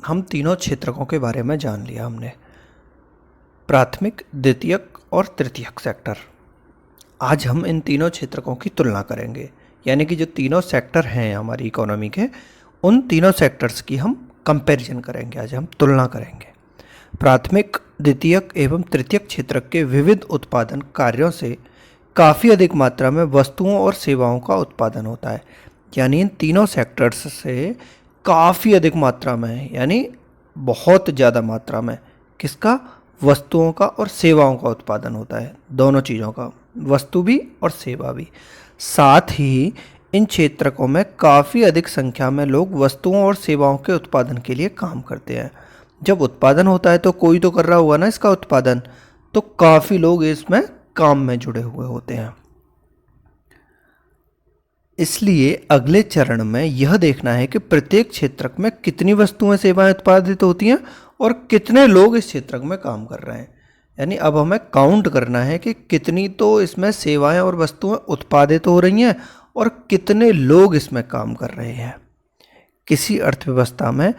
हम तीनों क्षेत्रकों के बारे में जान लिया हमने, प्राथमिक, द्वितीयक और तृतीयक सेक्टर। आज हम इन तीनों क्षेत्रकों की तुलना करेंगे, यानी कि जो तीनों सेक्टर हैं हमारी इकोनॉमी के, उन तीनों सेक्टर्स की हम कंपैरिजन करेंगे। आज हम तुलना करेंगे। प्राथमिक, द्वितीयक एवं तृतीयक क्षेत्र के विविध उत्पादन कार्यों से काफ़ी अधिक मात्रा में वस्तुओं और सेवाओं का उत्पादन होता है। यानी इन तीनों सेक्टर्स से काफ़ी अधिक मात्रा में, यानी बहुत ज़्यादा मात्रा में किसका, वस्तुओं का और सेवाओं का उत्पादन होता है। दोनों चीज़ों का, वस्तु भी और सेवा भी। साथ ही इन क्षेत्रकों में काफ़ी अधिक संख्या में लोग वस्तुओं और सेवाओं के उत्पादन के लिए काम करते हैं। जब उत्पादन होता है तो कोई तो कर रहा होगा ना इसका उत्पादन, तो काफ़ी लोग इसमें काम में जुड़े हुए होते हैं। इसलिए अगले चरण में यह देखना है कि प्रत्येक क्षेत्रक में कितनी वस्तुएं सेवाएं उत्पादित होती हैं और कितने लोग इस क्षेत्रक में काम कर रहे हैं। यानी अब हमें काउंट करना है कि कितनी तो इसमें सेवाएं और वस्तुएं उत्पादित हो रही हैं और कितने लोग इसमें काम कर रहे हैं। किसी अर्थव्यवस्था में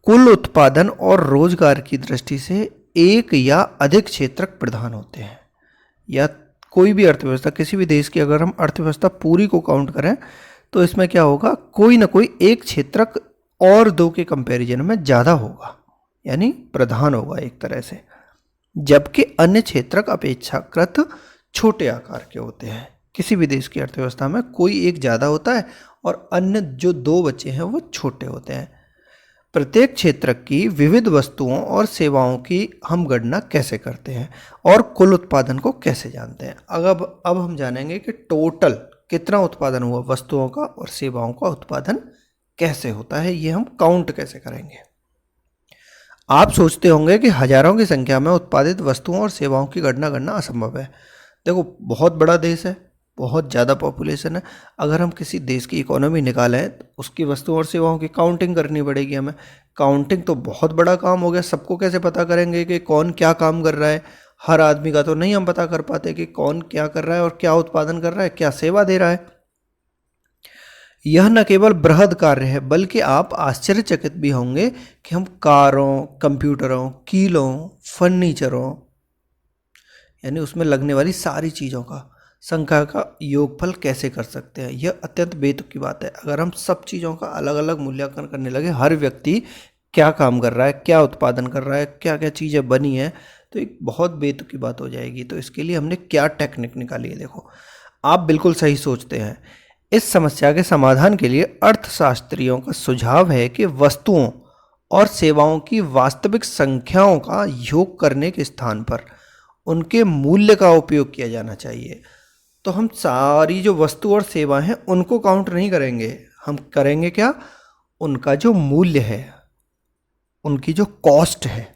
कुल उत्पादन और रोजगार की दृष्टि से एक या अधिक क्षेत्रक प्रधान होते हैं। या कोई भी अर्थव्यवस्था, किसी भी देश की अगर हम अर्थव्यवस्था पूरी को काउंट करें तो इसमें क्या होगा, कोई ना कोई एक क्षेत्रक और दो के कंपैरिजन में ज़्यादा होगा, यानी प्रधान होगा एक तरह से, जबकि अन्य क्षेत्रक अपेक्षाकृत छोटे आकार के होते हैं। किसी भी देश की अर्थव्यवस्था में कोई एक ज़्यादा होता है और अन्य जो दो बचे हैं वो छोटे होते हैं। प्रत्येक क्षेत्र की विविध वस्तुओं और सेवाओं की हम गणना कैसे करते हैं और कुल उत्पादन को कैसे जानते हैं। अब हम जानेंगे कि टोटल कितना उत्पादन हुआ, वस्तुओं का और सेवाओं का उत्पादन कैसे होता है, ये हम काउंट कैसे करेंगे। आप सोचते होंगे कि हजारों की संख्या में उत्पादित वस्तुओं और सेवाओं की गणना करना असंभव है। देखो, बहुत बड़ा देश है, बहुत ज़्यादा पॉपुलेशन है। अगर हम किसी देश की इकोनॉमी निकालें तो उसकी वस्तुओं और सेवाओं की काउंटिंग करनी पड़ेगी हमें। काउंटिंग तो बहुत बड़ा काम हो गया। सबको कैसे पता करेंगे कि कौन क्या काम कर रहा है? हर आदमी का तो नहीं हम पता कर पाते कि कौन क्या कर रहा है और क्या उत्पादन कर रहा है, क्या सेवा दे रहा है। यह न केवल बृहद कार्य है, बल्कि आप आश्चर्यचकित भी होंगे कि हम कारों, कंप्यूटरों, कीलों, फर्नीचरों, यानी उसमें लगने वाली सारी चीज़ों का संख्या का योगफल कैसे कर सकते हैं। यह अत्यंत बेतुकी बात है। अगर हम सब चीज़ों का अलग अलग मूल्यांकन करने लगे, हर व्यक्ति क्या काम कर रहा है, क्या उत्पादन कर रहा है, क्या क्या चीज़ें बनी हैं, तो एक बहुत बेतुकी बात हो जाएगी। तो इसके लिए हमने क्या टेक्निक निकाली है। देखो, आप बिल्कुल सही सोचते हैं। इस समस्या के समाधान के लिए अर्थशास्त्रियों का सुझाव है कि वस्तुओं और सेवाओं की वास्तविक संख्याओं का योग करने के स्थान पर उनके मूल्य का उपयोग किया जाना चाहिए। तो हम सारी जो वस्तु और सेवा हैं उनको काउंट नहीं करेंगे। हम करेंगे क्या, उनका जो मूल्य है, उनकी जो कॉस्ट है,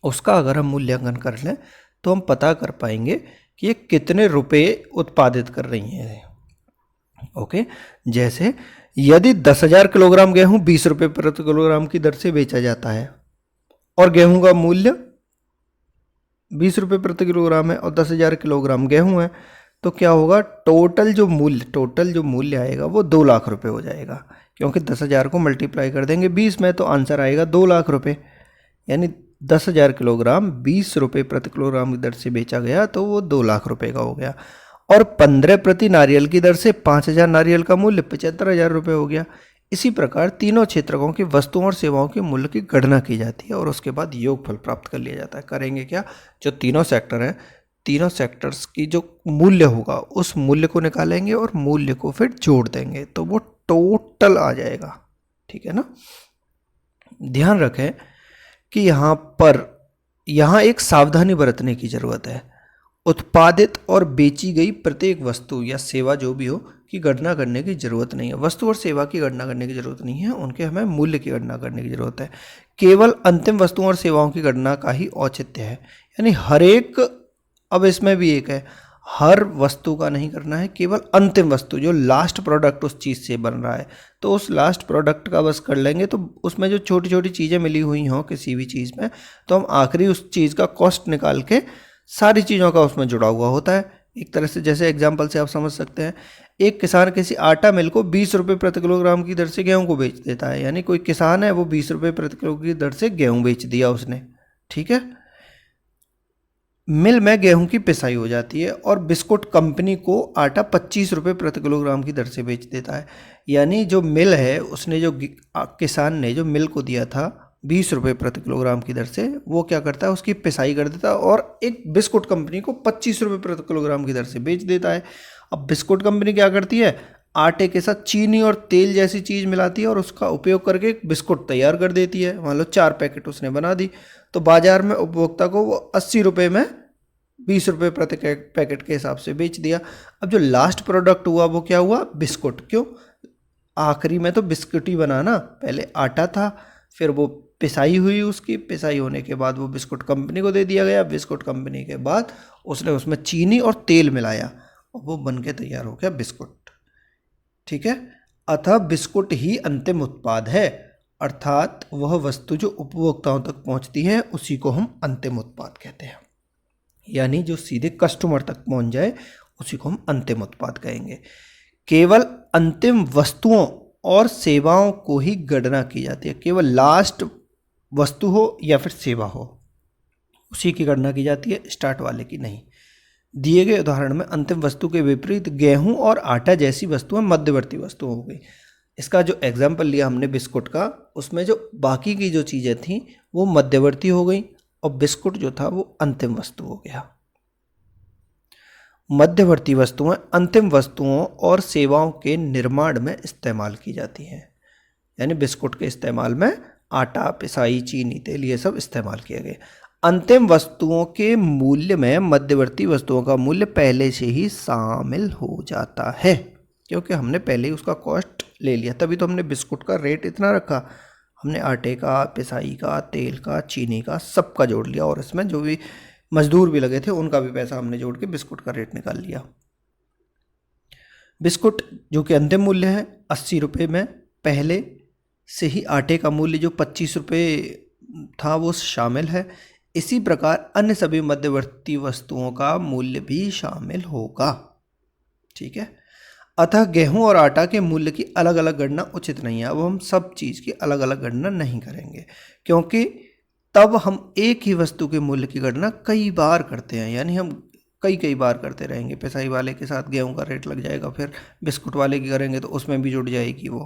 उसका अगर हम मूल्यांकन कर लें तो हम पता कर पाएंगे कि ये कितने रुपए उत्पादित कर रही हैं। ओके, जैसे यदि 10,000 किलोग्राम गेहूं 20 रुपये प्रति किलोग्राम की दर से बेचा जाता है और गेहूं का मूल्य 20 रुपये प्रति किलोग्राम है और 10,000 किलोग्राम गेहूं है, तो क्या होगा, टोटल जो मूल्य आएगा वो 2 लाख रुपए हो जाएगा। क्योंकि 10,000 को मल्टीप्लाई कर देंगे 20 में तो आंसर आएगा 2 लाख रुपए। यानी 10,000 किलोग्राम 20 रुपये प्रति किलोग्राम की दर से बेचा गया तो वो 2 लाख रुपए का हो गया। और 15 प्रति नारियल की दर से 5,000 नारियल का मूल्य 75,000 रुपये हो गया। इसी प्रकार तीनों क्षेत्रकों की वस्तुओं और सेवाओं के मूल्य की गणना की जाती है और उसके बाद योगफल प्राप्त कर लिया जाता है। करेंगे क्या, जो तीनों सेक्टर हैं, तीनों सेक्टर्स की जो मूल्य होगा उस मूल्य को निकालेंगे और मूल्य को फिर जोड़ देंगे तो वो टोटल आ जाएगा। ठीक है ना। ध्यान रखें कि यहाँ एक सावधानी बरतने की जरूरत है। उत्पादित और बेची गई प्रत्येक वस्तु या सेवा जो भी हो की गणना करने की जरूरत नहीं है। वस्तु और सेवा की गणना करने की जरूरत नहीं है, उनके हमें मूल्य की गणना करने की जरूरत है। केवल अंतिम वस्तुओं और सेवाओं की गणना का ही औचित्य है। यानी हर एक, अब इसमें भी एक है, हर वस्तु का नहीं करना है, केवल अंतिम वस्तु जो लास्ट प्रोडक्ट उस चीज़ से बन रहा है तो उस लास्ट प्रोडक्ट का बस कर लेंगे। तो उसमें जो छोटी छोटी चीज़ें मिली हुई हों किसी भी चीज़ में, तो हम आखिरी उस चीज़ का कॉस्ट निकाल के, सारी चीज़ों का उसमें जुड़ा हुआ होता है, एक तरह से जैसे एग्जाम्पल से आप समझ सकते हैं, एक किसान किसी आटा मिल को 20 रुपये प्रति किलोग्राम की दर से गेहूं को बेच देता है। यानी कोई किसान है, वो 20 रुपये प्रति किलो की दर से गेहूं बेच दिया उसने, ठीक है। मिल में गेहूं की पिसाई हो जाती है और बिस्कुट कंपनी को आटा 25 रुपये प्रति किलोग्राम की दर से बेच देता है। यानी जो मिल है, उसने जो किसान ने जो मिल को दिया था 20 रुपये प्रति किलोग्राम की दर से, वो क्या करता है, उसकी पिसाई कर देता है और एक बिस्कुट कंपनी को 25 रुपये प्रति किलोग्राम की दर से बेच देता है। अब बिस्कुट कंपनी क्या करती है, आटे के साथ चीनी और तेल जैसी चीज़ मिलाती है और उसका उपयोग करके एक बिस्कुट तैयार कर देती है। मान लो 4 पैकेट उसने बना दी, तो बाजार में उपभोक्ता को वो 80 रुपये में 20 रुपये प्रति पैकेट के हिसाब से बेच दिया। अब जो लास्ट प्रोडक्ट हुआ वो क्या हुआ, बिस्कुट। क्यों, आखिरी में तो बिस्कुट ही बना ना, पहले आटा था, फिर वो पिसाई हुई, उसकी पिसाई होने के बाद वो बिस्कुट कंपनी को दे दिया गया। बिस्कुट कंपनी के बाद उसने उसमें चीनी और तेल मिलाया और वो बन के तैयार हो गया बिस्कुट, ठीक है। अतः बिस्कुट ही अंतिम उत्पाद है, अर्थात वह वस्तु जो उपभोक्ताओं तक पहुंचती है उसी को हम अंतिम उत्पाद कहते हैं। यानी जो सीधे कस्टमर तक पहुंच जाए उसी को हम अंतिम उत्पाद कहेंगे। केवल अंतिम वस्तुओं और सेवाओं को ही गणना की जाती है। केवल लास्ट वस्तु हो या फिर सेवा हो, उसी की गणना की जाती है, स्टार्ट वाले की नहीं। दिए गए उदाहरण में अंतिम वस्तु के विपरीत गेहूं और आटा जैसी वस्तुएं मध्यवर्ती वस्तु हो गई। इसका जो एग्जाम्पल लिया हमने बिस्कुट का, उसमें जो बाकी की जो चीज़ें थी वो मध्यवर्ती हो गई और बिस्कुट जो था वो अंतिम वस्तु हो गया। मध्यवर्ती वस्तुएं अंतिम वस्तुओं और सेवाओं के निर्माण में इस्तेमाल की जाती हैं। यानी बिस्कुट के इस्तेमाल में आटा, पिसाई, चीनी, तेल, ये सब इस्तेमाल किए गए। अंतिम वस्तुओं के मूल्य में मध्यवर्ती वस्तुओं का मूल्य पहले से ही शामिल हो जाता है, क्योंकि हमने पहले ही उसका कॉस्ट ले लिया। तभी तो हमने बिस्कुट का रेट इतना रखा, हमने आटे का, पिसाई का, तेल का, चीनी का, सबका जोड़ लिया और इसमें जो भी मजदूर भी लगे थे उनका भी पैसा हमने जोड़ के बिस्कुट का रेट निकाल लिया। बिस्कुट जो कि अंतिम मूल्य है 80 रुपये में पहले से ही आटे का मूल्य जो 25 रुपये था वो शामिल है। इसी प्रकार अन्य सभी मध्यवर्ती वस्तुओं का मूल्य भी शामिल होगा, ठीक है। अतः गेहूं और आटा के मूल्य की अलग अलग गणना उचित नहीं है। अब हम सब चीज़ की अलग अलग गणना नहीं करेंगे, क्योंकि तब हम एक ही वस्तु के मूल्य की गणना कई बार करते हैं। यानी हम कई बार करते रहेंगे। पिसाई वाले के साथ गेहूं का रेट लग जाएगा, फिर बिस्कुट वाले की करेंगे तो उसमें भी जुड़ जाएगी वो,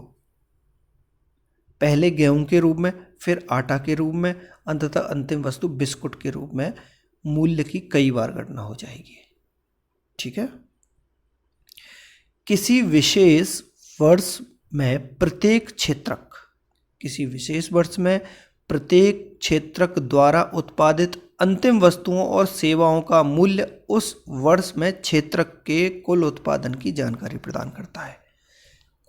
पहले गेहूं के रूप में, फिर आटा के रूप में, अंततः अंतिम वस्तु बिस्कुट के रूप में मूल्य की कई बार गणना हो जाएगी, ठीक है। किसी विशेष वर्ष में प्रत्येक क्षेत्रक, किसी विशेष वर्ष में प्रत्येक क्षेत्रक द्वारा उत्पादित अंतिम वस्तुओं और सेवाओं का मूल्य उस वर्ष में क्षेत्रक के कुल उत्पादन की जानकारी प्रदान करता है।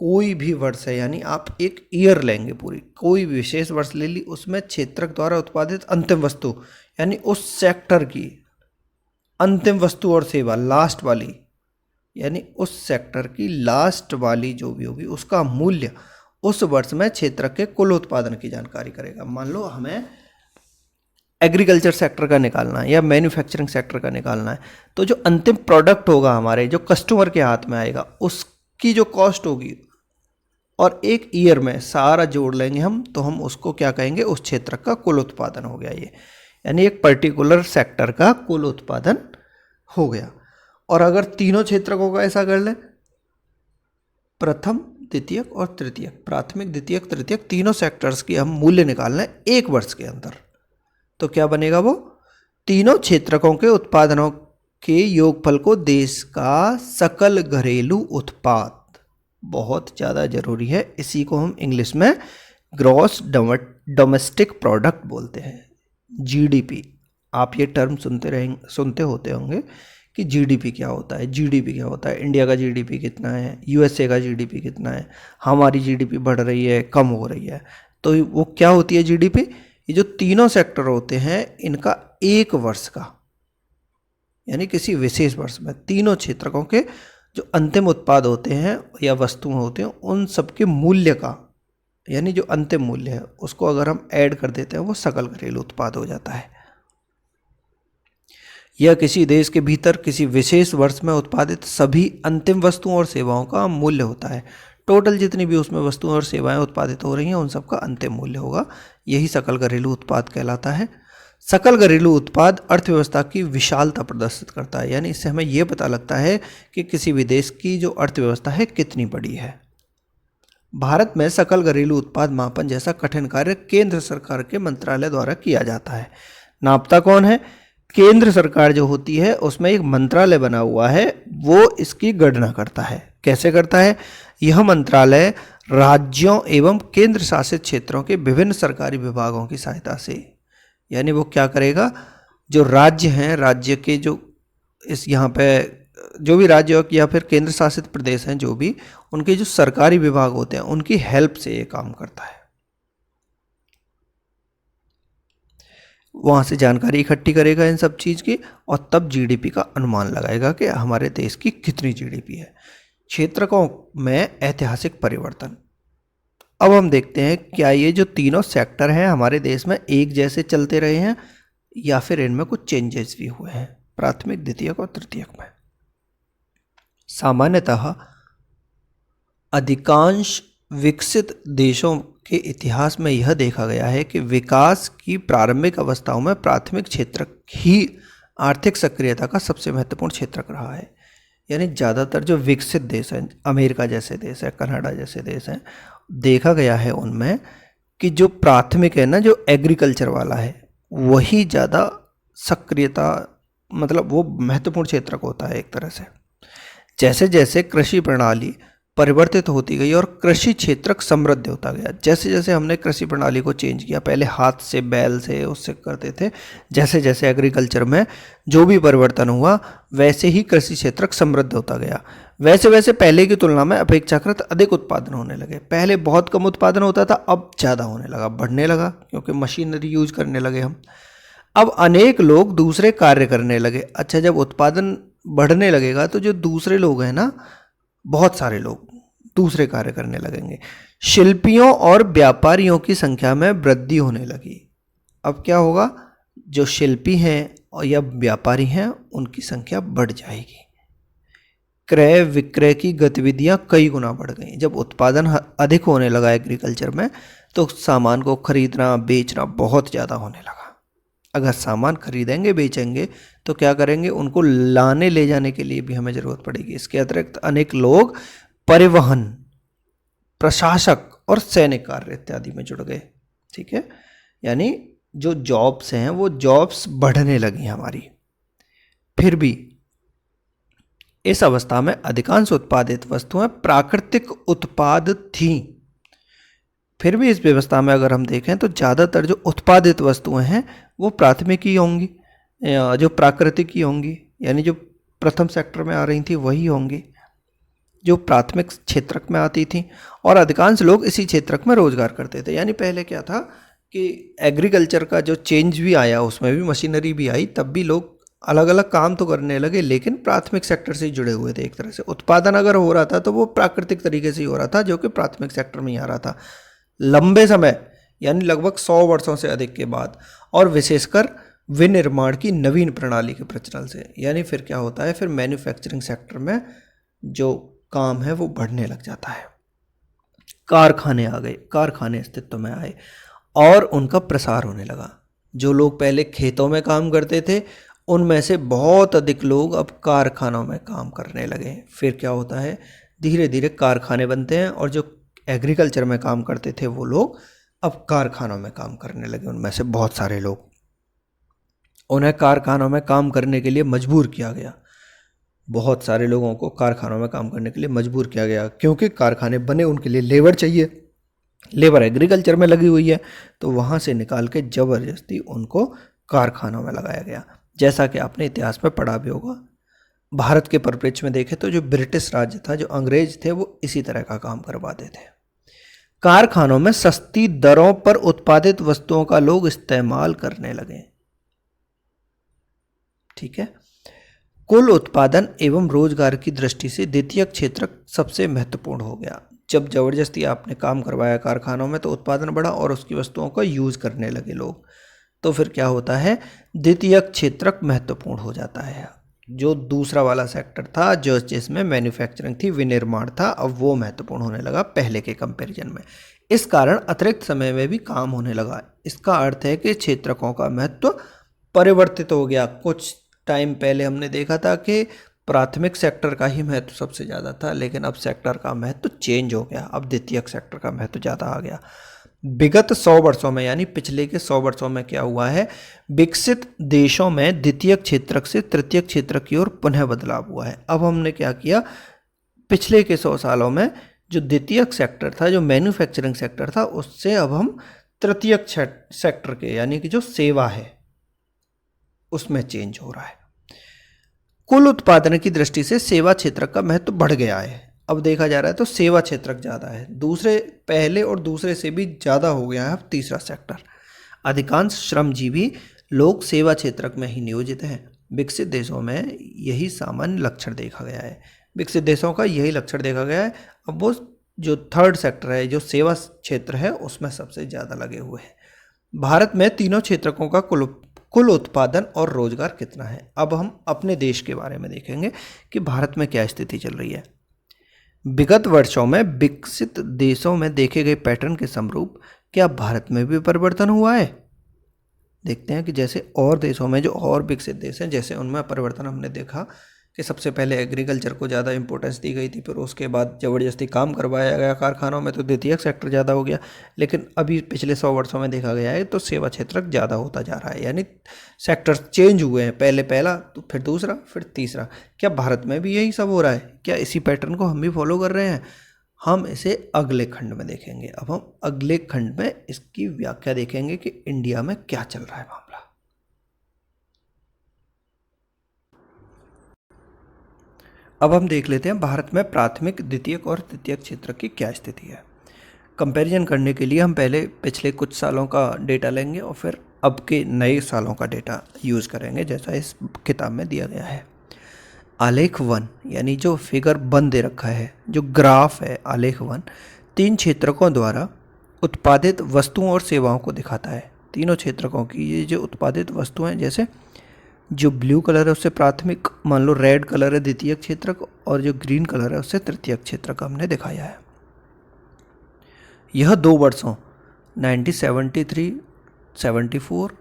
कोई भी वर्ष है, यानी आप एक ईयर लेंगे पूरी, कोई विशेष वर्ष ले ली, उसमें क्षेत्रक द्वारा उत्पादित अंतिम वस्तु यानी उस सेक्टर की अंतिम वस्तु और सेवा लास्ट वाली, यानी उस सेक्टर की लास्ट वाली जो भी होगी उसका मूल्य उस वर्ष में क्षेत्रक के कुल उत्पादन की जानकारी करेगा। मान लो हमें एग्रीकल्चर सेक्टर का निकालना है या मैन्युफैक्चरिंग सेक्टर का निकालना है, तो जो अंतिम प्रोडक्ट होगा हमारे, जो कस्टमर के हाथ में आएगा, उसकी जो कॉस्ट होगी और एक ईयर में सारा जोड़ लेंगे हम, तो हम उसको क्या कहेंगे, उस क्षेत्र का कुल उत्पादन हो गया ये। यानी एक पर्टिकुलर सेक्टर का कुल उत्पादन हो गया। और अगर तीनों क्षेत्रकों का ऐसा कर लें, प्रथम, द्वितीयक और तृतीयक, प्राथमिक, द्वितीयक, तृतीयक, तीनों सेक्टर्स की हम मूल्य निकालना है एक वर्ष के अंदर, तो क्या बनेगा, वो तीनों क्षेत्रकों के उत्पादनों के योगफल को देश का सकल घरेलू उत्पाद, बहुत ज़्यादा जरूरी है, इसी को हम इंग्लिश में ग्रॉस डोमेस्टिक प्रोडक्ट बोलते हैं, जीडीपी। आप ये टर्म सुनते होते होंगे कि जीडीपी क्या होता है, जीडीपी क्या होता है, इंडिया का जीडीपी कितना है, यूएसए का जीडीपी कितना है, हमारी जीडीपी बढ़ रही है, कम हो रही है। तो वो क्या होती है जीडीपी, ये जो तीनों सेक्टर होते हैं इनका एक वर्ष का, यानी किसी विशेष वर्ष में तीनों क्षेत्रकों के जो अंतिम उत्पाद होते हैं या वस्तुएं होते हैं उन सबके मूल्य का, यानी जो अंतिम मूल्य है उसको अगर हम ऐड कर देते हैं वो सकल घरेलू उत्पाद हो जाता है। यह किसी देश के भीतर किसी विशेष वर्ष में उत्पादित सभी अंतिम वस्तुओं और सेवाओं का मूल्य होता है। टोटल जितनी भी उसमें वस्तुएं और सेवाएं उत्पादित हो रही हैं उन सब का अंतिम मूल्य होगा। यही सकल घरेलू उत्पाद कहलाता है। सकल घरेलू उत्पाद अर्थव्यवस्था की विशालता प्रदर्शित करता है, यानी इससे हमें यह पता लगता है कि किसी भी देश की जो अर्थव्यवस्था है कितनी बड़ी है। भारत में सकल घरेलू उत्पाद मापन जैसा कठिन कार्य केंद्र सरकार के मंत्रालय द्वारा किया जाता है। नापता कौन है? केंद्र सरकार जो होती है उसमें एक मंत्रालय बना हुआ है, वो इसकी गणना करता है। कैसे करता है? यह मंत्रालय राज्यों एवं केंद्र शासित क्षेत्रों के विभिन्न सरकारी विभागों की सहायता से, यानी वो क्या करेगा, जो राज्य हैं, राज्य के जो इस यहाँ पे जो भी राज्य या फिर केंद्र शासित प्रदेश हैं, जो भी उनके जो सरकारी विभाग होते हैं उनकी हेल्प से ये काम करता है। वहाँ से जानकारी इकट्ठी करेगा इन सब चीज़ की और तब जीडीपी का अनुमान लगाएगा कि हमारे देश की कितनी जीडीपी है। क्षेत्रकों में ऐतिहासिक परिवर्तन। अब हम देखते हैं क्या ये जो तीनों सेक्टर हैं हमारे देश में एक जैसे चलते रहे हैं या फिर इनमें कुछ चेंजेस भी हुए हैं, प्राथमिक, द्वितीयक और तृतीयक में। सामान्यतः अधिकांश विकसित देशों के इतिहास में यह देखा गया है कि विकास की प्रारंभिक अवस्थाओं में प्राथमिक क्षेत्र ही आर्थिक सक्रियता का सबसे महत्वपूर्ण क्षेत्र रहा है। यानी ज़्यादातर जो विकसित देश हैं, अमेरिका जैसे देश है, कनाडा जैसे देश हैं, देखा गया है उनमें कि जो प्राथमिक है ना, जो एग्रीकल्चर वाला है, वही ज़्यादा सक्रियता, मतलब वो महत्वपूर्ण क्षेत्र होता है एक तरह से। जैसे जैसे कृषि प्रणाली परिवर्तित होती गई और कृषि क्षेत्र समृद्ध होता गया, जैसे जैसे हमने कृषि प्रणाली को चेंज किया, पहले हाथ से, बैल से, उससे करते थे, जैसे जैसे एग्रीकल्चर में जो भी परिवर्तन हुआ वैसे ही कृषि क्षेत्र समृद्ध होता गया। वैसे वैसे पहले की तुलना में अपेक्षाकृत अधिक उत्पादन होने लगे। पहले बहुत कम उत्पादन होता था, अब ज़्यादा होने लगा, बढ़ने लगा, क्योंकि मशीनरी यूज करने लगे हम। अब अनेक लोग दूसरे कार्य करने लगे। अच्छा, जब उत्पादन बढ़ने लगेगा तो जो दूसरे लोग हैं ना, बहुत सारे लोग दूसरे कार्य करने लगेंगे। शिल्पियों और व्यापारियों की संख्या में वृद्धि होने लगी। अब क्या होगा, जो शिल्पी हैं और या व्यापारी हैं उनकी संख्या बढ़ जाएगी। क्रय विक्रय की गतिविधियां कई गुना बढ़ गई। जब उत्पादन अधिक होने लगा एग्रीकल्चर में तो सामान को खरीदना बेचना बहुत ज़्यादा होने लगा। अगर सामान खरीदेंगे बेचेंगे तो क्या करेंगे, उनको लाने ले जाने के लिए भी हमें ज़रूरत पड़ेगी। इसके अतिरिक्त अनेक लोग परिवहन, प्रशासक और सैनिक कार्य इत्यादि में जुड़ गए। ठीक है, यानी जो जॉब्स हैं वो जॉब्स बढ़ने लगी हमारी। फिर भी इस अवस्था में अधिकांश उत्पादित वस्तुएं प्राकृतिक उत्पाद थीं। फिर भी इस व्यवस्था में अगर हम देखें तो ज़्यादातर जो उत्पादित वस्तुएं हैं वो प्राथमिक ही होंगी, जो प्राकृतिक ही होंगी, यानी जो प्रथम सेक्टर में आ रही थी वही होंगी, जो प्राथमिक क्षेत्रक में आती थी। और अधिकांश लोग इसी क्षेत्रक में रोजगार करते थे। यानी पहले क्या था कि एग्रीकल्चर का जो चेंज भी आया, उसमें भी मशीनरी भी आई, तब भी लोग अलग अलग काम तो करने लगे, लेकिन प्राथमिक सेक्टर से जुड़े हुए थे। एक तरह से उत्पादन अगर हो रहा था तो वो प्राकृतिक तरीके से ही हो रहा था, जो कि प्राथमिक सेक्टर में ही आ रहा था। लंबे समय यानी लगभग 100 वर्षों से अधिक के बाद, और विशेषकर विनिर्माण की नवीन प्रणाली के प्रचलन से, यानी फिर क्या होता है, फिर मैन्युफैक्चरिंग सेक्टर में जो काम है वो बढ़ने लग जाता है। कारखाने आ गए, कारखाने अस्तित्व में आए और उनका प्रसार होने लगा। जो लोग पहले खेतों में काम करते थे उनमें से बहुत अधिक लोग अब कारखानों में काम करने लगे। फिर क्या होता है, धीरे धीरे कारखाने बनते हैं और जो एग्रीकल्चर में काम करते थे वो लोग अब कारखानों में काम करने लगे। उनमें से बहुत सारे लोग, उन्हें कारखानों में काम करने के लिए मजबूर किया गया। बहुत सारे लोगों को कारखानों में काम करने के लिए मजबूर किया गया, क्योंकि कारखाने बने, उनके लिए लेबर चाहिए। लेबर एग्रीकल्चर में लगी हुई है, तो वहाँ से निकाल के ज़बरदस्ती उनको कारखानों में लगाया गया। जैसा कि आपने इतिहास में पढ़ा भी होगा। भारत के परिप्रेक्ष्य में देखें तो जो ब्रिटिश राज्य था, जो अंग्रेज थे, वो इसी तरह का काम करवाते थे। कारखानों में सस्ती दरों पर उत्पादित वस्तुओं का लोग इस्तेमाल करने लगे। ठीक है, कुल उत्पादन एवं रोजगार की दृष्टि से द्वितीयक क्षेत्र सबसे महत्वपूर्ण हो गया। जब जबरदस्ती आपने काम करवाया कारखानों में तो उत्पादन बढ़ा और उसकी वस्तुओं का यूज करने लगे लोग। तो फिर क्या होता है, द्वितीयक क्षेत्रक महत्वपूर्ण हो जाता है। जो दूसरा वाला सेक्टर था जो जिसमें मैन्युफैक्चरिंग थी, विनिर्माण था, अब वो महत्वपूर्ण होने लगा पहले के कंपैरिजन में। इस कारण अतिरिक्त समय में भी काम होने लगा। इसका अर्थ है कि क्षेत्रकों का महत्व परिवर्तित हो गया। कुछ टाइम पहले हमने देखा था कि प्राथमिक सेक्टर का ही महत्व सबसे ज़्यादा था, लेकिन अब सेक्टर का महत्व चेंज हो गया, अब द्वितीयक सेक्टर का महत्व ज़्यादा आ गया। विगत 100 वर्षों में, यानी पिछले के 100 वर्षों में क्या हुआ है, विकसित देशों में द्वितीयक क्षेत्रक से तृतीयक क्षेत्रक की ओर पुनः बदलाव हुआ है। अब हमने क्या किया, पिछले के 100 सालों में जो द्वितीयक सेक्टर था, जो मैन्युफैक्चरिंग सेक्टर था, उससे अब हम तृतीयक सेक्टर के, यानी कि जो सेवा है, उसमें चेंज हो रहा है। कुल उत्पादन की दृष्टि से सेवा क्षेत्र का महत्व बढ़ गया है। अब देखा जा रहा है तो सेवा क्षेत्रक ज़्यादा है, दूसरे पहले और दूसरे से भी ज़्यादा हो गया है अब तीसरा सेक्टर। अधिकांश श्रमजीवी लोग सेवा क्षेत्रक में ही नियोजित हैं। विकसित देशों में यही सामान्य लक्षण देखा गया है, विकसित देशों का यही लक्षण देखा गया है। अब वो जो थर्ड सेक्टर है, जो सेवा क्षेत्र है, उसमें सबसे ज़्यादा लगे हुए हैं। भारत में तीनों क्षेत्रकों का कुल उत्पादन और रोजगार कितना है। अब हम अपने देश के बारे में देखेंगे कि भारत में क्या स्थिति चल रही है। विगत वर्षों में विकसित देशों में देखे गए पैटर्न के समरूप क्या भारत में भी परिवर्तन हुआ है। देखते हैं कि जैसे और देशों में, जो और विकसित देश हैं, जैसे उनमें परिवर्तन हमने देखा कि सबसे पहले एग्रीकल्चर को ज़्यादा इंपॉर्टेंस दी गई थी, फिर उसके बाद ज़बरदस्ती काम करवाया गया कारखानों में, तो द्वितीयक सेक्टर ज़्यादा हो गया। लेकिन अभी पिछले 100 वर्षों में देखा गया है तो सेवा क्षेत्र ज़्यादा होता जा रहा है, यानी सेक्टर चेंज हुए हैं, पहले पहला तो फिर दूसरा फिर तीसरा। क्या भारत में भी यही सब हो रहा है? क्या इसी पैटर्न को हम भी फॉलो कर रहे हैं? हम इसे अगले खंड में देखेंगे। अब हम अगले खंड में इसकी व्याख्या देखेंगे कि इंडिया में क्या चल रहा है मामला। अब हम देख लेते हैं भारत में प्राथमिक, द्वितीयक और तृतीयक क्षेत्र की क्या स्थिति है। कंपैरिजन करने के लिए हम पहले पिछले कुछ सालों का डेटा लेंगे और फिर अब के नए सालों का डेटा यूज़ करेंगे, जैसा इस किताब में दिया गया है। आलेख 1, यानी जो फिगर 1 दे रखा है, जो ग्राफ है आलेख 1, 3 क्षेत्रकों द्वारा उत्पादित वस्तुओं और सेवाओं को दिखाता है। तीनों क्षेत्रकों की ये जो उत्पादित वस्तुएं, जैसे जो ब्लू कलर है उससे प्राथमिक, मान लो रेड कलर है द्वितीयक क्षेत्रक, और जो ग्रीन कलर है उससे तृतीयक क्षेत्रक हमने दिखाया है। यह 2 वर्षों 1973, 74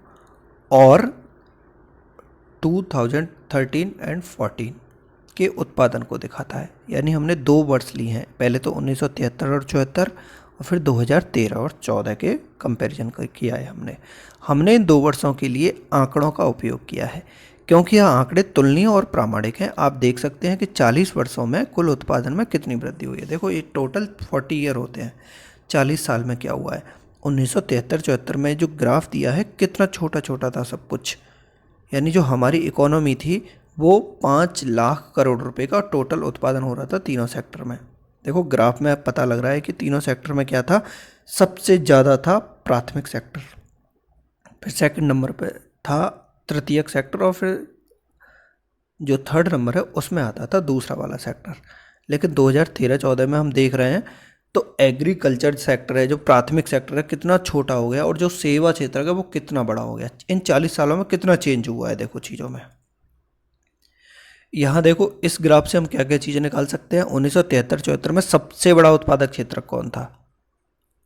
और 2013 एंड 14 के उत्पादन को दिखाता है। यानी हमने 2 वर्ष लिए हैं, पहले तो 1973 और 74 और फिर 2013 और 14 के कंपैरिजन किया है। हमने इन 2 वर्षों के लिए आंकड़ों का उपयोग किया है क्योंकि यह आंकड़े तुलनीय और प्रामाणिक हैं। आप देख सकते हैं कि 40 वर्षों में कुल उत्पादन में कितनी वृद्धि हुई है। देखो ये टोटल 40 ईयर होते हैं, 40 साल में क्या हुआ है। 1973-74 में जो ग्राफ दिया है कितना छोटा छोटा था सब कुछ, यानी जो हमारी इकोनॉमी थी वो 5 लाख करोड़ रुपए का टोटल उत्पादन हो रहा था तीनों सेक्टर में। देखो ग्राफ में पता लग रहा है कि तीनों सेक्टर में क्या था, सबसे ज़्यादा था प्राथमिक सेक्टर, फिर सेकंड नंबर पे था तृतीयक सेक्टर, और फिर जो थर्ड नंबर है उसमें आता था दूसरा वाला सेक्टर। लेकिन 2013-14 में हम देख रहे हैं तो एग्रीकल्चर सेक्टर है, जो प्राथमिक सेक्टर है, कितना छोटा हो गया, और जो सेवा क्षेत्र है वो कितना बड़ा हो गया। इन 40 सालों में कितना चेंज हुआ है देखो चीज़ों में। यहाँ देखो इस ग्राफ से हम क्या क्या चीज़ें निकाल सकते हैं। 1973-74 में सबसे बड़ा उत्पादक क्षेत्र कौन था,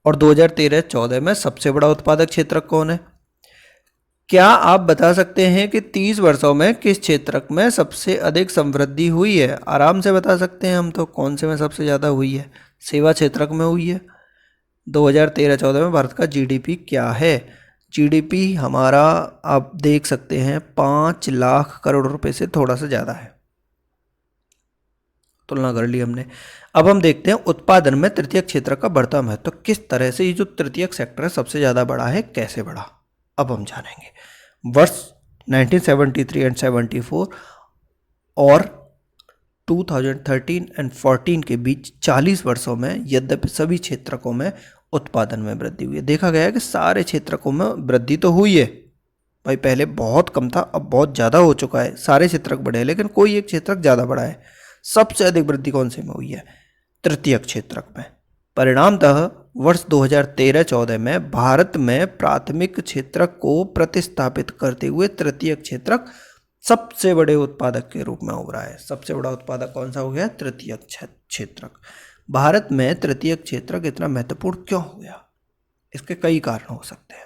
और 2013-14 में सबसे बड़ा उत्पादक क्षेत्र कौन है। क्या आप बता सकते हैं कि 30 वर्षों में किस क्षेत्र में सबसे अधिक समृद्धि हुई है? आराम से बता सकते हैं हम तो, कौन से में सबसे ज़्यादा हुई है, सेवा क्षेत्र में हुई है। 2013-14 में भारत का जीडीपी क्या है? जीडीपी हमारा आप देख सकते हैं 5 लाख करोड़ रुपए से थोड़ा सा ज़्यादा है, तुलना कर ली हमने। अब हम देखते हैं उत्पादन में तृतीयक क्षेत्र का बढ़ता महत्व, तो किस तरह से ये जो तृतीयक सेक्टर है सबसे ज़्यादा बढ़ा है, कैसे बढ़ा, अब हम जानेंगे। वर्ष 1973 एंड 74 और 2013 एंड 14 के बीच 40 वर्षों में यद्यपि सभी क्षेत्रकों में उत्पादन में वृद्धि हुई है। देखा गया है कि सारे क्षेत्रकों में वृद्धि तो हुई है भाई, पहले बहुत कम था अब बहुत ज़्यादा हो चुका है, सारे क्षेत्रक बढ़े, लेकिन कोई एक क्षेत्रक ज़्यादा बढ़ा है। सबसे अधिक वृद्धि कौन से में हुई है? तृतीयक क्षेत्रक में। परिणामतः वर्ष 2013-14 में भारत में प्राथमिक क्षेत्रक को प्रतिस्थापित करते हुए तृतीयक क्षेत्रक सबसे बड़े उत्पादक के रूप में उभरा है। सबसे बड़ा उत्पादक कौन सा हो गया? तृतीयक क्षेत्रक। भारत में तृतीयक क्षेत्रक इतना महत्वपूर्ण क्यों हो गया? इसके कई कारण हो सकते हैं।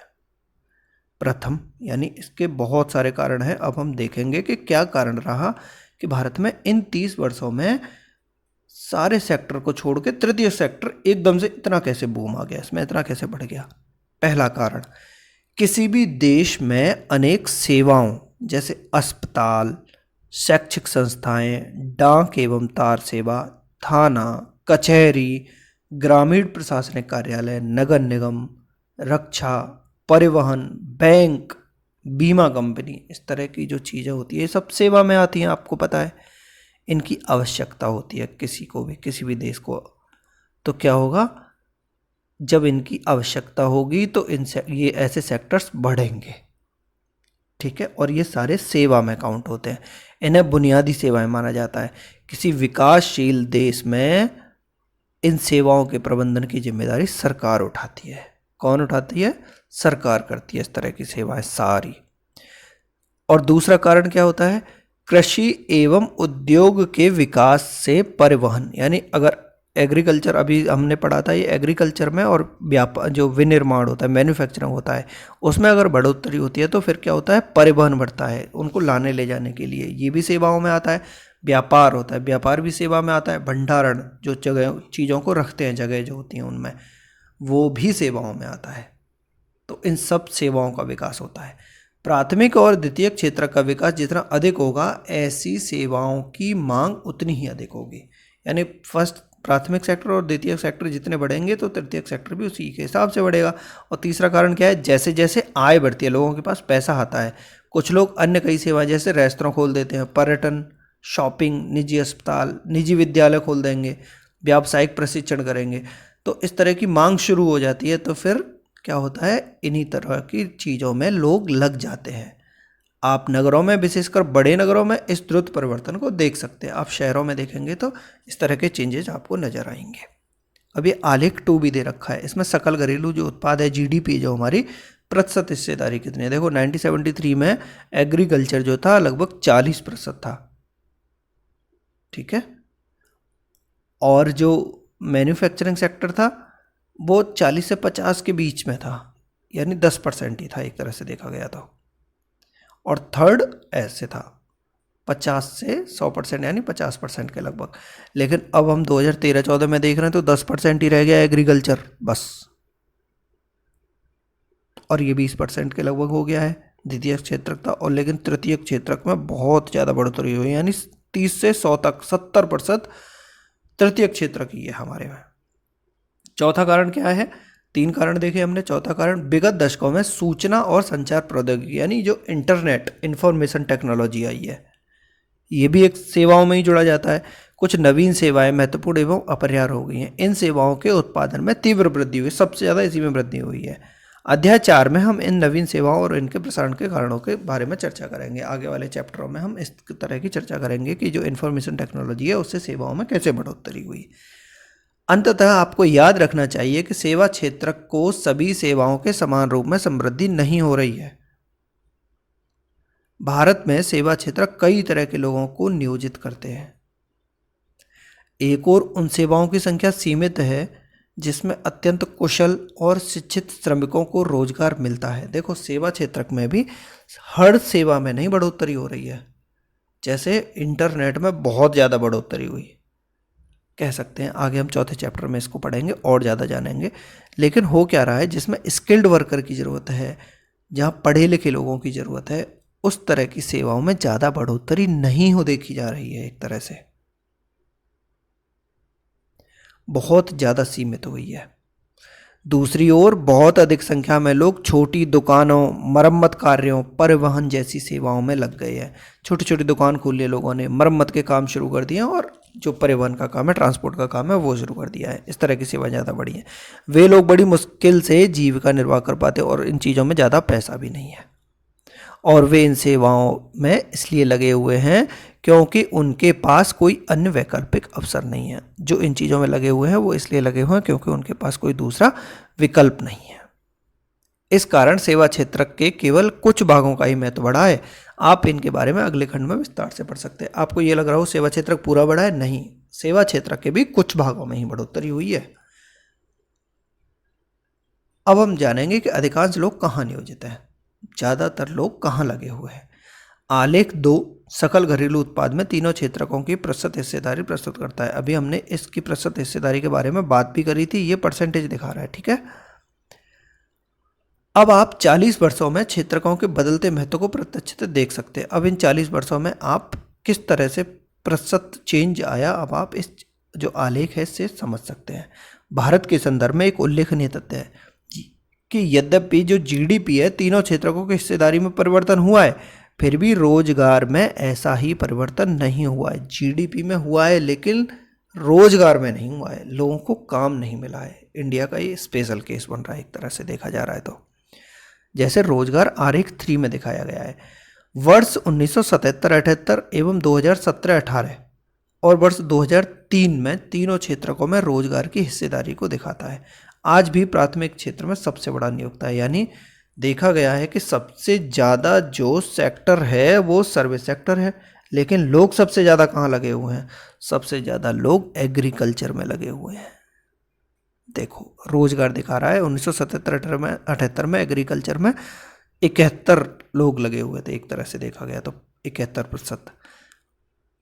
प्रथम, यानी इसके बहुत सारे कारण हैं। अब हम देखेंगे कि क्या कारण रहा कि भारत में इन 30 वर्षों में सारे सेक्टर को छोड़ के तृतीय सेक्टर एकदम से इतना कैसे बूम आ गया, इसमें इतना कैसे बढ़ गया? पहला कारण, किसी भी देश में अनेक सेवाओं जैसे अस्पताल, शैक्षिक संस्थाएं, डाक एवं तार सेवा, थाना, कचहरी, ग्रामीण प्रशासनिक कार्यालय, नगर निगम, रक्षा, परिवहन, बैंक, बीमा कंपनी, इस तरह की जो चीज़ें होती है ये सब सेवा में आती हैं। आपको पता है इनकी आवश्यकता होती है किसी को भी, किसी भी देश को। तो क्या होगा, जब इनकी आवश्यकता होगी तो ये ऐसे सेक्टर्स बढ़ेंगे, ठीक है। और ये सारे सेवा में काउंट होते हैं, इन्हें बुनियादी सेवाएं माना जाता है। किसी विकासशील देश में इन सेवाओं के प्रबंधन की जिम्मेदारी सरकार उठाती है। कौन उठाती है? सरकार करती है इस तरह की सेवाएं सारी। और दूसरा कारण क्या होता है? कृषि एवं उद्योग के विकास से परिवहन, यानी अगर एग्रीकल्चर, अभी हमने पढ़ा था ये एग्रीकल्चर में, और व्यापार जो विनिर्माण होता है, मैन्युफैक्चरिंग होता है, उसमें अगर बढ़ोतरी होती है तो फिर क्या होता है? परिवहन बढ़ता है, उनको लाने ले जाने के लिए, ये भी सेवाओं में आता है। व्यापार होता है, व्यापार भी सेवा में आता है। भंडारण, जो जगह चीज़ों को रखते हैं, जगह जो होती हैं उनमें, वो भी सेवाओं में आता है। तो इन सब सेवाओं का विकास होता है। प्राथमिक और द्वितीयक क्षेत्र का विकास जितना अधिक होगा, ऐसी सेवाओं की मांग उतनी ही अधिक होगी। यानी फर्स्ट प्राथमिक सेक्टर और द्वितीयक सेक्टर जितने बढ़ेंगे तो तृतीयक सेक्टर भी उसी के हिसाब से बढ़ेगा। और तीसरा कारण क्या है? जैसे जैसे आय बढ़ती है, लोगों के पास पैसा आता है, कुछ लोग अन्य कई सेवाएं जैसे रेस्तरां खोल देते हैं, पर्यटन, शॉपिंग, निजी अस्पताल, निजी विद्यालय खोल देंगे, व्यावसायिक प्रशिक्षण करेंगे। तो इस तरह की मांग शुरू हो जाती है, तो फिर क्या होता है? इन्हीं तरह की चीज़ों में लोग लग जाते हैं। आप नगरों में, विशेषकर बड़े नगरों में, इस द्रुत परिवर्तन को देख सकते हैं। आप शहरों में देखेंगे तो इस तरह के चेंजेस आपको नजर आएंगे। अब ये आलेख 2 भी दे रखा है, इसमें सकल घरेलू जो उत्पाद है, जीडीपी, जो हमारी प्रतिशत हिस्सेदारी कितनी है। देखो 1973 में एग्रीकल्चर जो था लगभग 40% था, ठीक है। और जो मैन्युफैक्चरिंग सेक्टर था वो 40 से 50 के बीच में था, यानी 10% ही था एक तरह से देखा गया तो। और थर्ड ऐसे था 50 से 100%, यानी 50% के लगभग। लेकिन अब हम 2013-14 में देख रहे हैं तो 10% ही रह गया एग्रीकल्चर बस, और ये 20% के लगभग हो गया है द्वितीय क्षेत्रक था। और लेकिन तृतीय क्षेत्रक में बहुत ज़्यादा बढ़ोतरी हुई, यानी 30 से 100 तक 70% तृतीय क्षेत्र की है हमारे में। चौथा कारण क्या है? 3 कारण देखे हमने। चौथा कारण, विगत दशकों में सूचना और संचार प्रौद्योगिकी, यानी जो इंटरनेट, इंफॉर्मेशन टेक्नोलॉजी आई है, ये भी एक सेवाओं में ही जुड़ा जाता है। कुछ नवीन सेवाएं महत्वपूर्ण एवं अपरिहार्य हो गई हैं। इन सेवाओं के उत्पादन में तीव्र वृद्धि हुई, सबसे ज़्यादा इसी में वृद्धि हुई है। अध्याय 4 में हम इन नवीन सेवाओं और इनके प्रसारण के कारणों के बारे में चर्चा करेंगे। आगे वाले चैप्टरों में हम इस तरह की चर्चा करेंगे कि जो इन्फॉर्मेशन टेक्नोलॉजी है उससे सेवाओं में कैसे बढ़ोतरी हुई। अंततः आपको याद रखना चाहिए कि सेवा क्षेत्र को सभी सेवाओं के समान रूप में समृद्धि नहीं हो रही है। भारत में सेवा क्षेत्र कई तरह के लोगों को नियोजित करते हैं। एक और उन सेवाओं की संख्या सीमित है जिसमें अत्यंत कुशल और शिक्षित श्रमिकों को रोजगार मिलता है। देखो सेवा क्षेत्र में भी हर सेवा में नहीं बढ़ोतरी हो रही है। जैसे इंटरनेट में बहुत ज़्यादा बढ़ोतरी हुई कह सकते हैं, आगे हम चौथे चैप्टर में इसको पढ़ेंगे और ज़्यादा जानेंगे। लेकिन हो क्या रहा है, जिसमें स्किल्ड वर्कर की ज़रूरत है, जहाँ पढ़े लिखे लोगों की ज़रूरत है, उस तरह की सेवाओं में ज़्यादा बढ़ोतरी नहीं हो देखी जा रही है। एक तरह से बहुत ज़्यादा सीमित हुई है। दूसरी ओर बहुत अधिक संख्या में लोग छोटी दुकानों, मरम्मत कार्यों, परिवहन जैसी सेवाओं में लग गए हैं। छोटी छोटी दुकान खोल लिए लोगों ने, मरम्मत के काम शुरू कर दिए और जो परिवहन का काम है, ट्रांसपोर्ट का काम है, वो शुरू कर दिया है। इस तरह की सेवाएं ज़्यादा बढ़ी हैं। वे लोग बड़ी मुश्किल से जीविका निर्वाह कर पाते और इन चीज़ों में ज़्यादा पैसा भी नहीं है। और वे इन सेवाओं में इसलिए लगे हुए हैं क्योंकि उनके पास कोई अन्य वैकल्पिक अवसर नहीं है। जो इन चीज़ों में लगे हुए हैं वो इसलिए लगे हुए हैं क्योंकि उनके पास कोई दूसरा विकल्प नहीं है। इस कारण सेवा क्षेत्र के केवल कुछ भागों का ही महत्व बढ़ा है। आप इनके बारे में अगले खंड में विस्तार से पढ़ सकते हैं। आपको ये लग रहा हो सेवा क्षेत्र पूरा बढ़ा है, नहीं, सेवा क्षेत्र के भी कुछ भागों में ही बढ़ोतरी हुई है। अब हम जानेंगे कि अधिकांश लोग कहाँ नियोजित हैं, ज़्यादातर लोग कहाँ लगे हुए हैं। आलेख 2 सकल घरेलू उत्पाद में तीनों क्षेत्रकों की प्रतिशत हिस्सेदारी प्रस्तुत करता है। अभी हमने इसकी प्रतिशत हिस्सेदारी के बारे में बात भी करी थी, ये परसेंटेज दिखा रहा है, ठीक है। अब आप 40 वर्षों में क्षेत्रकों के बदलते महत्व को प्रत्यक्षतः देख सकते हैं। अब इन 40 वर्षों में आप किस तरह से प्रतिशत चेंज आया, अब आप इस जो आलेख है इससे समझ सकते हैं। भारत के संदर्भ में एक उल्लेखनीय तथ्य है कि यद्यपि जो जीडीपी है तीनों क्षेत्रकों की हिस्सेदारी में परिवर्तन हुआ है, फिर भी रोजगार में ऐसा ही परिवर्तन नहीं हुआ है। जीडीपी में हुआ है लेकिन रोजगार में नहीं हुआ है, लोगों को काम नहीं मिला है। इंडिया का ये स्पेशल केस बन रहा है एक तरह से देखा जा रहा है। तो जैसे रोजगार आरेख 3 में दिखाया गया है, वर्ष 1977-78 एवं 2017-18 और वर्ष 2003 में तीनों क्षेत्रकों में रोजगार की हिस्सेदारी को दिखाता है। आज भी प्राथमिक क्षेत्र में सबसे बड़ा नियोक्ता है, यानी देखा गया है कि सबसे ज़्यादा जो सेक्टर है वो सर्विस सेक्टर है। लेकिन लोग सबसे ज़्यादा कहाँ लगे हुए हैं? सबसे ज़्यादा लोग एग्रीकल्चर में लगे हुए हैं। देखो रोजगार दिखा रहा है 1977-78 में एग्रीकल्चर में 71 लोग लगे हुए थे, एक तरह से देखा गया तो 71%,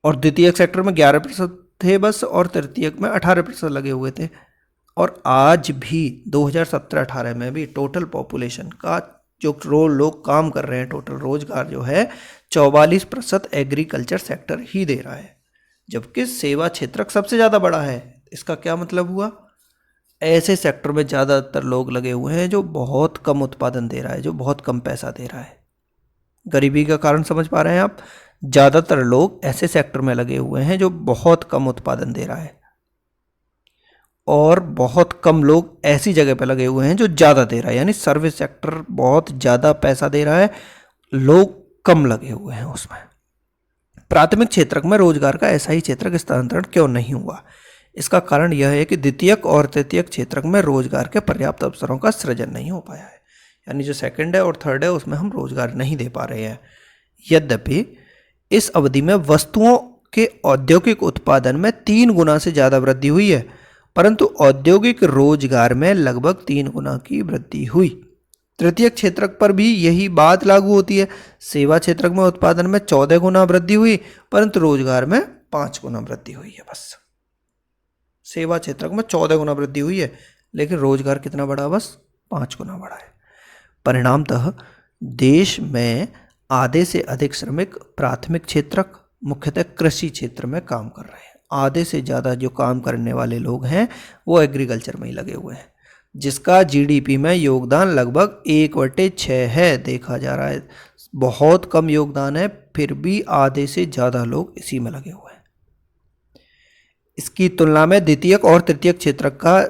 और द्वितीयक सेक्टर में 11% थे बस, और तृतीयक में 18% लगे हुए थे। और आज भी 2017-18 में भी टोटल पॉपुलेशन का जो लोग काम कर रहे हैं, टोटल रोजगार जो है 44% एग्रीकल्चर सेक्टर ही दे रहा है, जबकि सेवा क्षेत्र सबसे ज़्यादा बड़ा है। इसका क्या मतलब हुआ? ऐसे सेक्टर में ज़्यादातर लोग लगे हुए हैं जो बहुत कम उत्पादन दे रहा है, जो बहुत कम पैसा दे रहा है। गरीबी का कारण समझ पा रहे हैं आप? ज़्यादातर लोग ऐसे सेक्टर में लगे हुए हैं जो बहुत कम उत्पादन दे रहा है, और बहुत कम लोग ऐसी जगह पर लगे हुए हैं जो ज़्यादा दे रहा है, यानी सर्विस सेक्टर बहुत ज़्यादा पैसा दे रहा है, लोग कम लगे हुए हैं उसमें। प्राथमिक क्षेत्र में रोजगार का ऐसा ही क्षेत्र स्थानांतरण क्यों नहीं हुआ? इसका कारण यह है कि द्वितीयक और तृतीयक क्षेत्र में रोजगार के पर्याप्त अवसरों का सृजन नहीं हो पाया है, यानी जो सेकंड है और थर्ड है उसमें हम रोजगार नहीं दे पा रहे हैं। यद्यपि इस अवधि में वस्तुओं के औद्योगिक उत्पादन में 3 गुना से ज़्यादा वृद्धि हुई है, परंतु औद्योगिक रोजगार में लगभग 3 गुना की वृद्धि हुई। तृतीयक क्षेत्र पर भी यही बात लागू होती है। सेवा क्षेत्र में उत्पादन में 14 गुना वृद्धि हुई, परंतु रोजगार में 5 गुना वृद्धि हुई है। बस सेवा क्षेत्र में 14 गुना वृद्धि हुई है, लेकिन रोजगार कितना बढ़ा? बस 5 गुना बढ़ा है। परिणामतः देश में आधे से अधिक श्रमिक प्राथमिक क्षेत्र, मुख्यतः कृषि क्षेत्र में काम कर रहे हैं। आधे से ज़्यादा जो काम करने वाले लोग हैं वो एग्रीकल्चर में ही लगे हुए हैं, जिसका जीडीपी में योगदान लगभग 1/6 है। देखा जा रहा है बहुत कम योगदान है, फिर भी आधे से ज़्यादा लोग इसी में लगे हुए हैं। इसकी तुलना में द्वितीयक और तृतीयक क्षेत्र का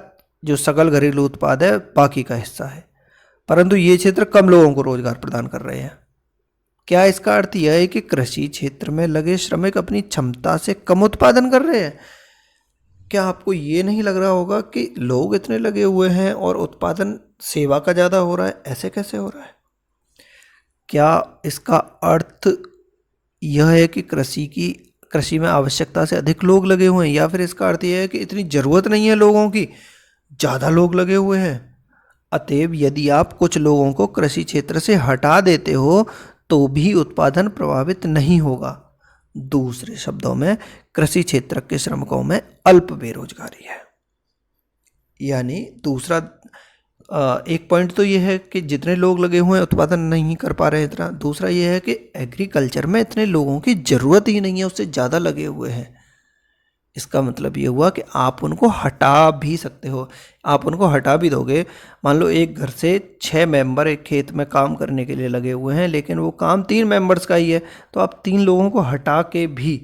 जो सकल घरेलू उत्पाद है बाकी का हिस्सा है, परंतु ये क्षेत्र कम लोगों को रोजगार प्रदान कर रहे हैं। क्या इसका अर्थ यह है कि कृषि क्षेत्र में लगे श्रमिक अपनी क्षमता से कम उत्पादन कर रहे हैं? क्या आपको ये नहीं लग रहा होगा कि लोग इतने लगे हुए हैं और उत्पादन सेवा का ज़्यादा हो रहा है? ऐसे कैसे हो रहा है? क्या इसका अर्थ यह है कि कृषि में आवश्यकता से अधिक लोग लगे हुए हैं, या फिर इसका अर्थ यह है कि इतनी ज़रूरत नहीं है लोगों की, ज़्यादा लोग लगे हुए हैं? अतएव यदि आप कुछ लोगों को कृषि क्षेत्र से हटा देते हो तो भी उत्पादन प्रभावित नहीं होगा। दूसरे शब्दों में कृषि क्षेत्र के श्रमिकों में अल्प बेरोजगारी है। यानी दूसरा एक पॉइंट तो ये है कि जितने लोग लगे हुए हैं उत्पादन नहीं कर पा रहे हैं इतना। दूसरा ये है कि एग्रीकल्चर में इतने लोगों की ज़रूरत ही नहीं है, उससे ज़्यादा लगे हुए हैं। इसका मतलब ये हुआ कि आप उनको हटा भी सकते हो। आप उनको हटा भी दोगे, मान लो एक घर से 6 मेंबर एक खेत में काम करने के लिए लगे हुए हैं, लेकिन वो काम 3 मेंबर्स का ही है, तो आप 3 लोगों को हटा के भी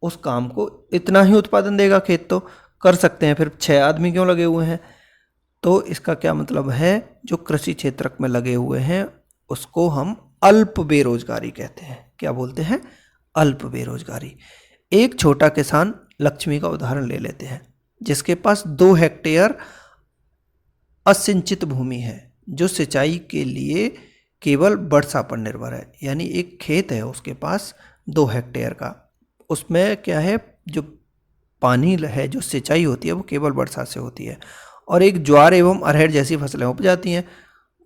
उस काम को इतना ही उत्पादन देगा खेत, तो कर सकते हैं। फिर 6 आदमी क्यों लगे हुए हैं? तो इसका क्या मतलब है, जो कृषि क्षेत्र में लगे हुए हैं उसको हम अल्प बेरोजगारी कहते हैं। क्या बोलते हैं? अल्प बेरोजगारी। एक छोटा किसान लक्ष्मी का उदाहरण ले लेते हैं, जिसके पास 2 हेक्टेयर असिंचित भूमि है, जो सिंचाई के लिए केवल वर्षा पर निर्भर है। यानी एक खेत है उसके पास 2 हेक्टेयर का, उसमें क्या है, जो पानी है, जो सिंचाई होती है वो केवल वर्षा से होती है। और एक ज्वार एवं अरहर जैसी फसलें उग जाती हैं,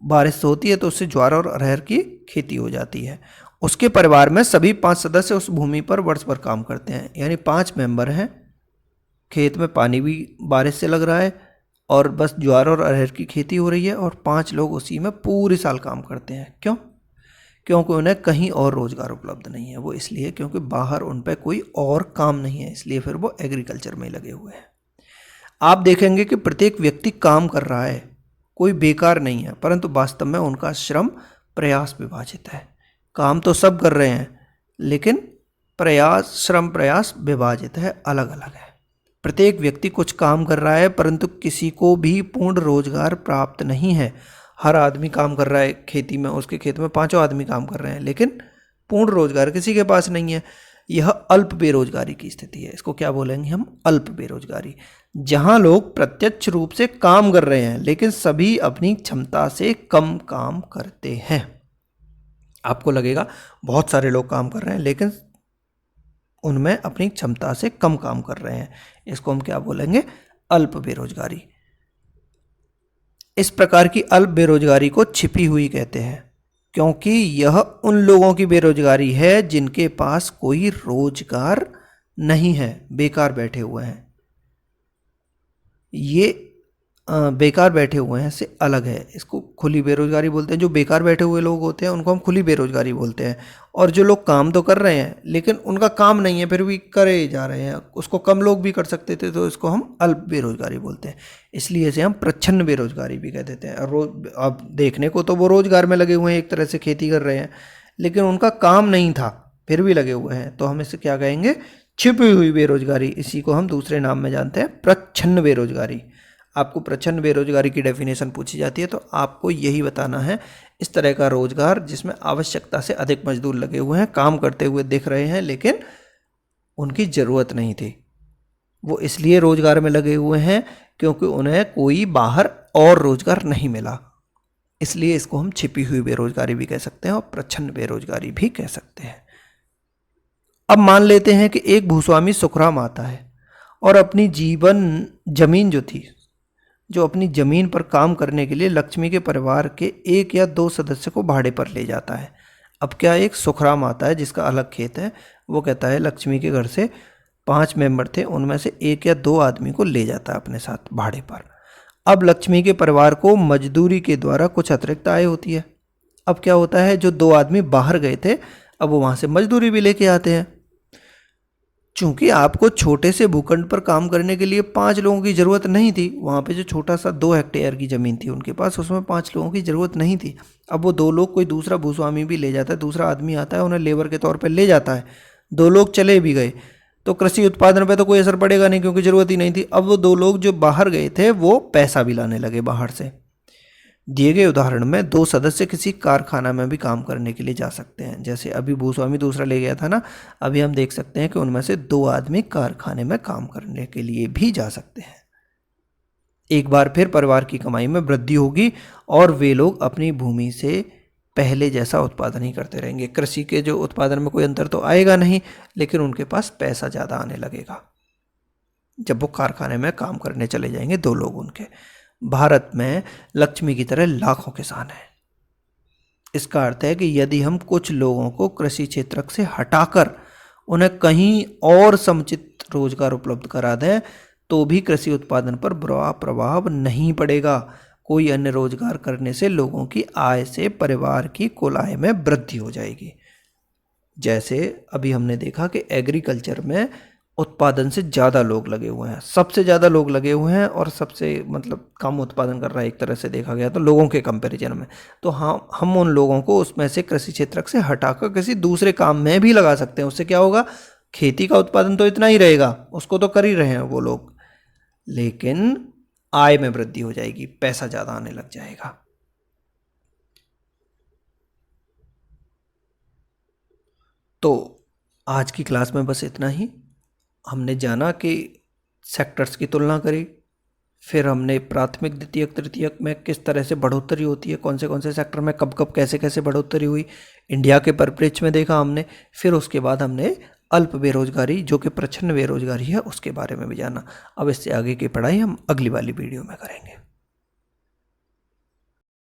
बारिश होती है तो उससे ज्वार और अरहर की खेती हो जाती है। उसके परिवार में सभी 5 सदस्य उस भूमि पर वर्ष भर काम करते हैं। यानी 5 मेंबर हैं, खेत में पानी भी बारिश से लग रहा है और बस ज्वार और अरहर की खेती हो रही है, और 5 लोग उसी में पूरे साल काम करते हैं। क्यों? क्योंकि उन्हें कहीं और रोजगार उपलब्ध नहीं है। वो इसलिए क्योंकि बाहर उन पर कोई और काम नहीं है, इसलिए फिर वो एग्रीकल्चर में लगे हुए हैं। आप देखेंगे कि प्रत्येक व्यक्ति काम कर रहा है, कोई बेकार नहीं है, परंतु वास्तव में उनका श्रम प्रयास विभाजित है। काम तो सब कर रहे हैं, लेकिन श्रम प्रयास विभाजित है, अलग अलग है। प्रत्येक व्यक्ति कुछ काम कर रहा है, परंतु किसी को भी पूर्ण रोजगार प्राप्त नहीं है। हर आदमी काम कर रहा है खेती में, उसके खेत में 5 आदमी काम कर रहे हैं, लेकिन पूर्ण रोजगार किसी के पास नहीं है। यह अल्प बेरोजगारी की स्थिति है। इसको क्या बोलेंगे हम? अल्प बेरोजगारी। जहां लोग प्रत्यक्ष रूप से काम कर रहे हैं, लेकिन सभी अपनी क्षमता से कम काम करते हैं। आपको लगेगा बहुत सारे लोग काम कर रहे हैं, लेकिन उनमें अपनी क्षमता से कम काम कर रहे हैं। इसको हम क्या बोलेंगे? अल्प बेरोजगारी। इस प्रकार की अल्प बेरोजगारी को छिपी हुई कहते हैं, क्योंकि यह उन लोगों की बेरोजगारी है जिनके पास कोई रोजगार नहीं है, बेकार बैठे हुए हैं। ये बेकार बैठे हुए हैं से अलग है। इसको खुली बेरोजगारी बोलते हैं। जो बेकार बैठे हुए लोग होते हैं उनको हम खुली बेरोजगारी बोलते हैं। और जो लोग काम तो कर रहे हैं, लेकिन उनका काम नहीं है, फिर भी करे जा रहे हैं, उसको कम लोग भी कर सकते थे, तो इसको हम अल्प बेरोजगारी बोलते हैं। इसलिए इसे हम प्रच्छन्न बेरोजगारी भी कह देते हैं। और अब देखने को तो वो रोजगार में लगे हुए हैं, एक तरह से खेती कर रहे हैं, लेकिन उनका काम नहीं था, फिर भी लगे हुए हैं, तो हम इसे क्या कहेंगे? छिपी हुई बेरोजगारी। इसी को हम दूसरे नाम में जानते हैं, प्रच्छन्न बेरोजगारी। आपको प्रच्छन्न बेरोजगारी की डेफिनेशन पूछी जाती है तो आपको यही बताना है, इस तरह का रोजगार जिसमें आवश्यकता से अधिक मजदूर लगे हुए हैं, काम करते हुए दिख रहे हैं, लेकिन उनकी ज़रूरत नहीं थी। वो इसलिए रोजगार में लगे हुए हैं क्योंकि उन्हें कोई बाहर और रोजगार नहीं मिला। इसलिए इसको हम छिपी हुई बेरोजगारी भी कह सकते हैं और प्रच्छन्न बेरोजगारी भी कह सकते हैं। अब मान लेते हैं कि एक भूस्वामी सुखराम आता है और अपनी जमीन जो अपनी जमीन पर काम करने के लिए लक्ष्मी के परिवार के 1 या 2 सदस्य को भाड़े पर ले जाता है। अब क्या, एक सुखराम आता है जिसका अलग खेत है, वो कहता है लक्ष्मी के घर से 5 मेंबर थे, उनमें से 1 या 2 आदमी को ले जाता है अपने साथ भाड़े पर। अब लक्ष्मी के परिवार को मजदूरी के द्वारा कुछ अतिरिक्त आय होती है। अब क्या होता है, जो 2 आदमी बाहर गए थे, अब वो वहाँ से मजदूरी भी लेके आते हैं। चूंकि आपको छोटे से भूखंड पर काम करने के लिए 5 लोगों की ज़रूरत नहीं थी, वहाँ पे जो छोटा सा 2 हेक्टेयर की ज़मीन थी उनके पास, उसमें 5 लोगों की ज़रूरत नहीं थी। अब वो 2 लोग कोई दूसरा भूस्वामी भी ले जाता है, दूसरा आदमी आता है, उन्हें लेबर के तौर पर ले जाता है। 2 लोग चले भी गए तो कृषि उत्पादन पे तो कोई असर पड़ेगा नहीं, क्योंकि ज़रूरत ही नहीं थी। अब वो 2 लोग जो बाहर गए थे वो पैसा भी लाने लगे बाहर से। दिए गए उदाहरण में 2 सदस्य किसी कारखाना में भी काम करने के लिए जा सकते हैं। जैसे अभी भूस्वामी दूसरा ले गया था ना, अभी हम देख सकते हैं कि उनमें से 2 आदमी कारखाने में काम करने के लिए भी जा सकते हैं। एक बार फिर परिवार की कमाई में वृद्धि होगी और वे लोग अपनी भूमि से पहले जैसा उत्पादन ही करते रहेंगे। कृषि के जो उत्पादन में कोई अंतर तो आएगा नहीं, लेकिन उनके पास पैसा ज़्यादा आने लगेगा जब वो कारखाने में काम करने चले जाएंगे 2 लोग उनके। भारत में लक्ष्मी की तरह लाखों किसान हैं। इसका अर्थ है कि यदि हम कुछ लोगों को कृषि क्षेत्र से हटाकर उन्हें कहीं और समुचित रोजगार उपलब्ध करा दें, तो भी कृषि उत्पादन पर बुरा प्रभाव नहीं पड़ेगा। कोई अन्य रोजगार करने से लोगों की आय से परिवार की कुल आय में वृद्धि हो जाएगी। जैसे अभी हमने देखा कि एग्रीकल्चर में उत्पादन से ज़्यादा लोग लगे हुए हैं, सबसे ज़्यादा लोग लगे हुए हैं और सबसे मतलब कम उत्पादन कर रहा है एक तरह से देखा गया तो लोगों के कंपैरिजन में। तो हाँ, हम उन लोगों को उसमें से कृषि क्षेत्र से हटाकर किसी दूसरे काम में भी लगा सकते हैं। उससे क्या होगा, खेती का उत्पादन तो इतना ही रहेगा, उसको तो कर ही रहे हैं वो लोग, लेकिन आय में वृद्धि हो जाएगी, पैसा ज़्यादा आने लग जाएगा। तो आज की क्लास में बस इतना ही। हमने जाना कि सेक्टर्स की तुलना करी, फिर हमने प्राथमिक द्वितीयक तृतीयक में किस तरह से बढ़ोतरी होती है, कौन से सेक्टर में कब कब कैसे कैसे बढ़ोतरी हुई, इंडिया के परिप्रेक्ष्य में देखा हमने। फिर उसके बाद हमने अल्प बेरोजगारी जो कि प्रच्छन्न बेरोजगारी है उसके बारे में भी जाना। अब इससे आगे की पढ़ाई हम अगली वाली वीडियो में करेंगे।